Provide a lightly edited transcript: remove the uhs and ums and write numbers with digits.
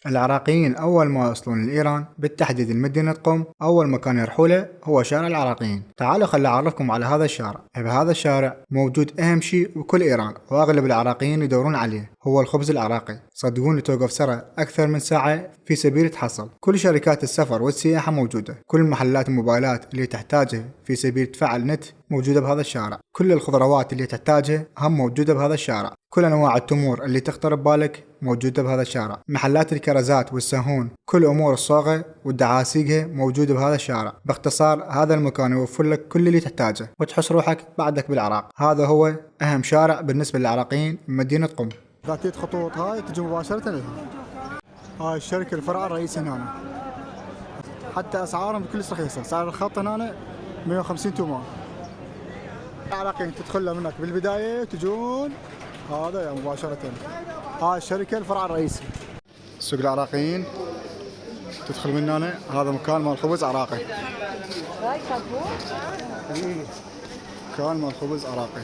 العراقيين أول ما يوصلون لإيران بالتحديد لمدينة قم، أول مكان يروحوا له هو شارع العراقيين. تعالوا خلي أعرفكم على هذا الشارع. بهذا الشارع موجود أهم شيء بكل إيران وأغلب العراقيين يدورون عليه، هو الخبز العراقي. صدقوني توقف سرعة أكثر من ساعة في سبيل تحصل. كل شركات السفر والسياحة موجودة، كل محلات الموبايلات اللي تحتاجها في سبيل تفعل نت موجودة بهذا الشارع، كل الخضروات اللي تحتاجها هم موجودة بهذا الشارع، كل أنواع التمور اللي تخطر ببالك موجودة بهذا الشارع، محلات الكرزات والسهون، كل أمور الصاغة والدعاسيقها موجودة بهذا الشارع. باختصار هذا المكان يوفر لك كل اللي تحتاجه وتحس روحك بعدك بالعراق. هذا هو أهم شارع بالنسبة للعراقيين بمدينة قم. ذاتية خطوط هاي تجي مباشرة لها. هاي الشركة الفرع الرئيسي هنا، حتى أسعارهم كلش رخيصة. سعر الخط هنا 150 تومان. العراقيين تدخل له منك بالبداية تجون هذا يا مباشرة. هاي الشركة الفرع الرئيسي. سوق العراقيين تدخل من هنا، هذا مكان مال خبز عراقي. مكان مال خبز عراقي.